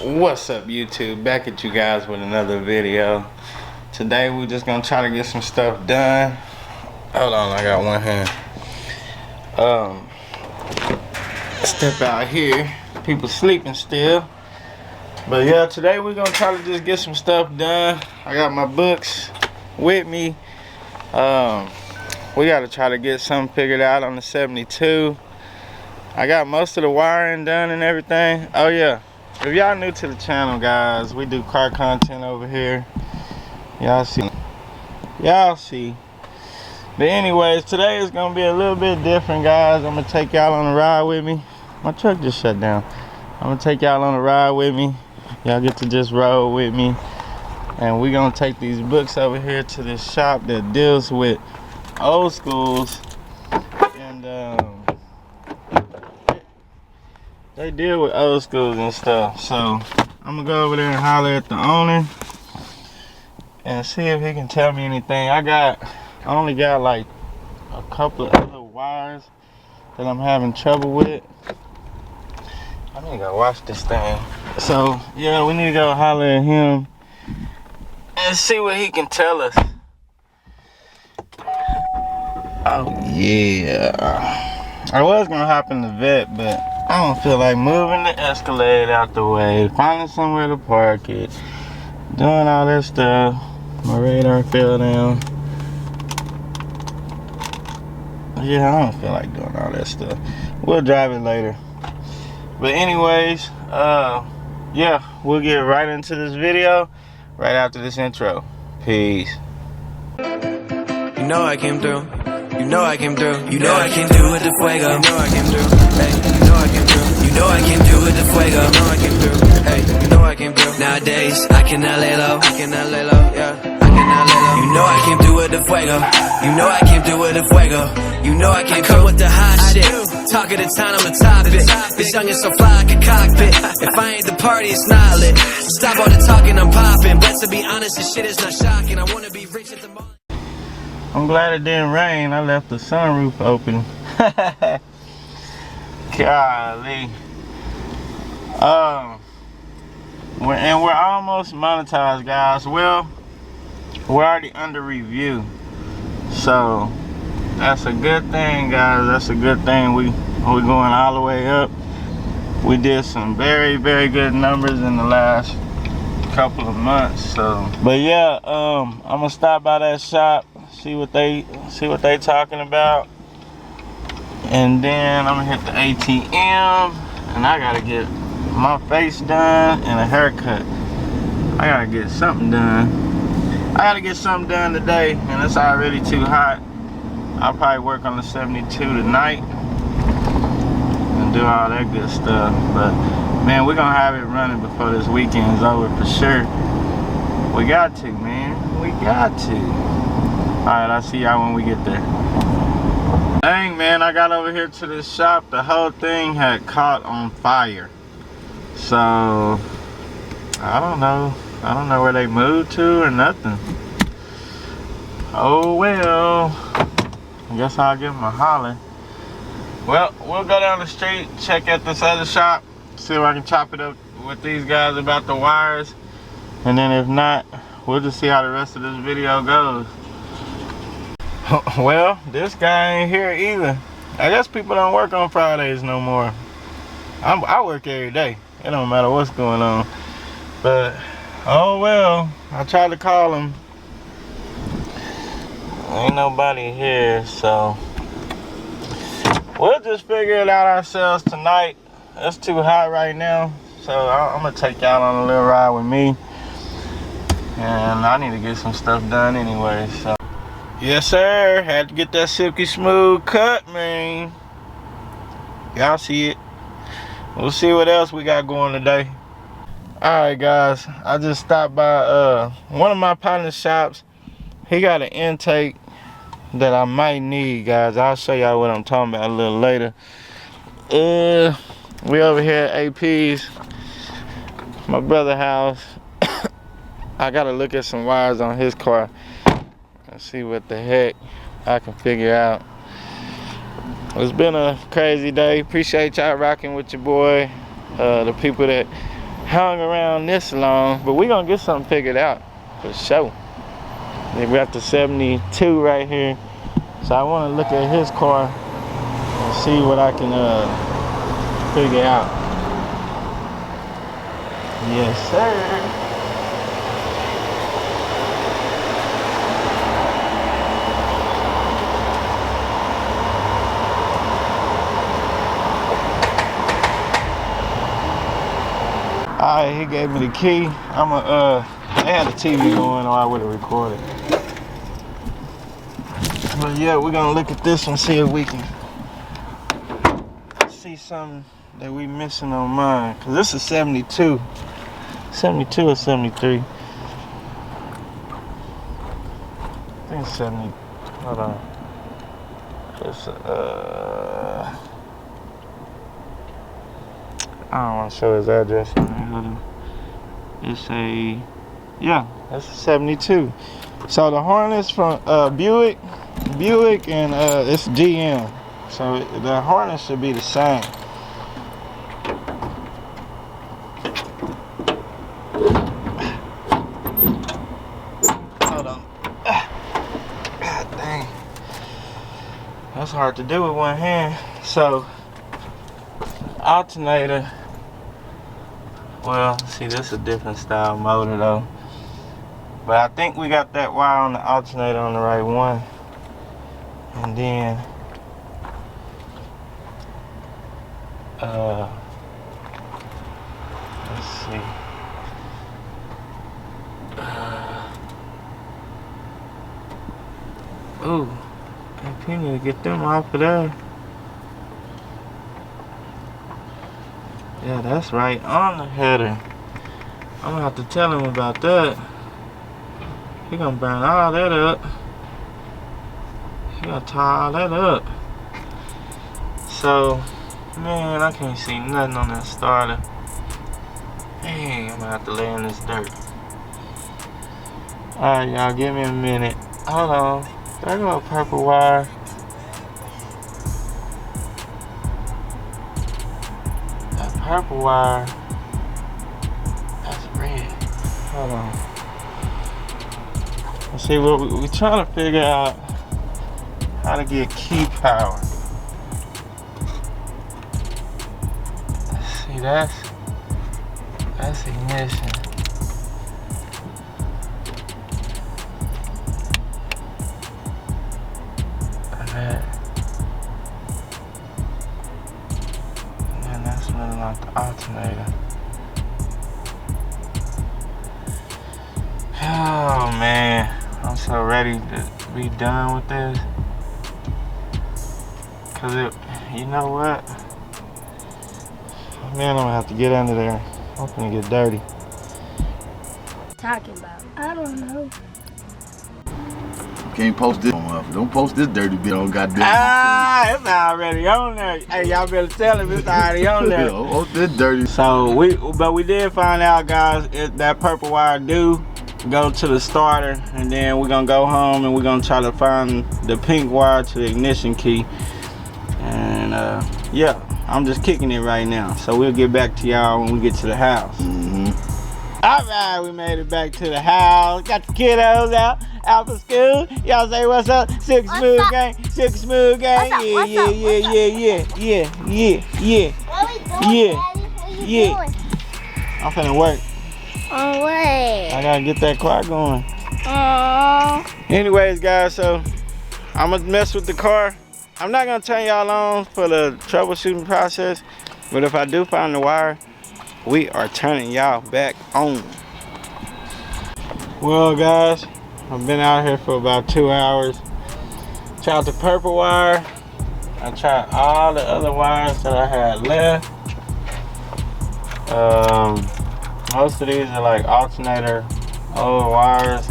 What's up, YouTube? Back at you guys with another video. Today we're just gonna try to get some stuff done. Hold on, I got one hand. Step out here. People sleeping still. But yeah, today we're gonna try to just get some stuff done. I got my books with me. We gotta try to get something figured out on the 72. I got most of the wiring done and everything. Oh yeah, if y'all new to the channel, guys, we do car content over here. Y'all see. But anyways, today is gonna be a little bit different, guys. I'm gonna take y'all on a ride with me. My truck just shut down. I'm gonna take y'all on a ride with me. Y'all get to just roll with me. And we're gonna take these books over here to this shop that deals with old schools. And they deal with old schools and stuff. So I'm gonna go over there and holler at the owner and see if he can tell me anything. I only got like a couple of other wires that I'm having trouble with. I need to go wash this thing. So yeah, we need to go holler at him and see what he can tell us. Oh yeah, I was gonna hop in the vet, but I don't feel like moving the Escalade out the way, finding somewhere to park it, doing all that stuff. My radar fell down. Yeah, I don't feel like doing all that stuff. We'll drive it later. But anyways, yeah, we'll get right into this video right after this intro. Peace. You know I came through. You know I came through. You know I came through with the fuego. You know I came through. Hey, you know I came through. You know I came through with the fuego. You know I came through. Hey, you know I came through. Nowadays I cannot lay low. I cannot lay low. Yeah, I cannot lay low. You know I came through with the fuego. You know I came through with the fuego. You know I came through with the hot shit. Talk of the town, I'm a top it. This young is so fly like a cockpit. If I ain't the party, it's not lit. Stop all the talking, I'm popping. But to be honest, this shit is not shocking. I wanna be rich at the moment. I'm glad it didn't rain. I left the sunroof open. Golly. We're almost monetized, guys. Well, we're already under review. So that's a good thing, guys. That's a good thing. We're going all the way up. We did some very, very good numbers in the last couple of months. So, but yeah, I'm gonna stop by that shop, see what they talking about, and then I'm gonna hit the ATM, and I gotta get my face done and a haircut. I gotta get something done. I gotta get something done today, and it's already too hot. I'll probably work on the 72 tonight and do all that good stuff. But man, we're gonna have it running before this weekend's over for sure. We got to, man. We got to. Alright, I'll see y'all when we get there. Dang, man, I got over here to this shop. The whole thing had caught on fire. So, I don't know. I don't know where they moved to or nothing. Oh well. I guess I'll give them a holler. Well, we'll go down the street, check at this other shop, see if I can chop it up with these guys about the wires. And then if not, we'll just see how the rest of this video goes. Well, this guy ain't here either. I guess people don't work on Fridays no more. I work every day. It don't matter what's going on. But, oh well, I tried to call him. Ain't nobody here, so we'll just figure it out ourselves tonight. It's too hot right now, so I'm gonna take y'all on a little ride with me, and I need to get some stuff done anyway. So yes sir, had to get that silky smooth cut, man. Y'all see it. We'll see what else we got going today. Alright guys, I just stopped by one of my partner's shops. He got an intake that I might need, guys. I'll show y'all what I'm talking about a little later. We over here at AP's, my brother's house. I gotta look at some wires on his car and see what the heck I can figure out. It's been a crazy day. Appreciate y'all rocking with your boy. The people that hung around this long, but we're gonna get something figured out for sure. Then we're at the 72 right here. So I wanna look at his car and see what I can figure out. Yes, sir. Alright, he gave me the key. they had the TV going or I would have recorded. But yeah, we're gonna look at this one, see if we can see something that we missing on mine. Cause this is 72. 72 or 73. I think it's 70. Hold on. It's I don't want to show his address on there. It's yeah, that's a 72. So the Hornet's from Buick, and it's GM. So the Hornet should be the same. Hold on. God dang. That's hard to do with one hand. So alternator. Well, see, this is a different style motor though. But I think we got that wire on the alternator on the right one. And then let's see. Ooh, I need to get them off of there. Yeah, that's right on the header. I'm gonna have to tell him about that. He gonna burn all that up. He gonna tie all that up. So, man, I can't see nothing on that starter. Dang, I'm gonna have to lay in this dirt. Alright, y'all, give me a minute. Hold on. There go a purple wire. That purple wire. That's red. Hold on. Let's see what we're trying to figure out how to get key power. See, that's ignition. And then that's running like the alternator. Oh man, I'm so ready to be done with this. Cause you know what? Man, I'm gonna have to get under there. I'm gonna get dirty. Talking about? I don't know. Can't post this on. Don't post this dirty bit on goddamn. It's already on there. Hey, y'all better tell him it's already on there. Don't post this dirty. So we did find out, guys, that purple wire do go to the starter, and then we're gonna go home and we're gonna try to find the pink wire to the ignition key. And yeah, I'm just kicking it right now. So we'll get back to y'all when we get to the house. All right, we made it back to the house. Got the kiddos out for school. Y'all say what's up? Silk Smooth Gang. Silk Smooth Gang. What's up? Yeah. What we doing, Yeah. I'm finna work. Oh, wait. I gotta get that car going. Oh. Anyways, guys, so I'm gonna mess with the car. I'm not gonna turn y'all on for the troubleshooting process, but if I do find the wire, we are turning y'all back on. Well, guys, I've been out here for about 2 hours. Tried the purple wire. I tried all the other wires that I had left. Most of these are like alternator old wires.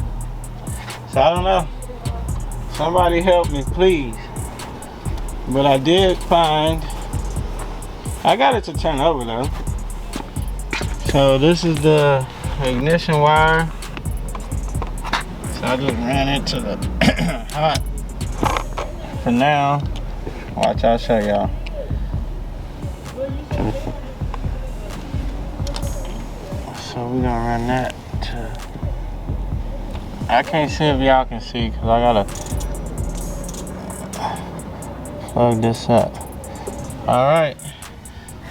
So I don't know. Somebody help me, please. But I did find, I got it to turn over though. So this is the ignition wire. So I just ran into the hot. For now, watch, I'll show y'all. So we're gonna run that to, I can't see if y'all can see because I gotta plug this up. Alright,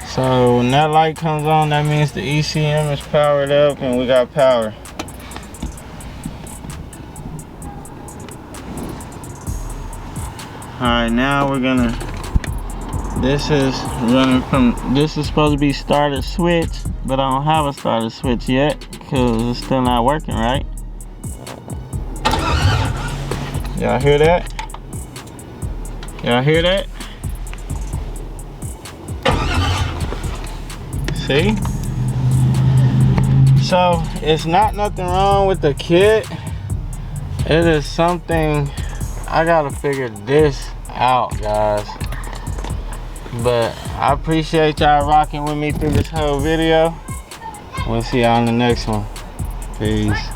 so when that light comes on, that means the ECM is powered up and we got power. Alright, now we're gonna, this is running from, this is supposed to be started switch, but I don't have a started switch yet because it's still not working right. Y'all hear that? Y'all hear that? See? So it's not nothing wrong with the kit. It is something, I gotta figure this out, guys. But I appreciate y'all rocking with me through this whole video. We'll see y'all in the next one. Peace.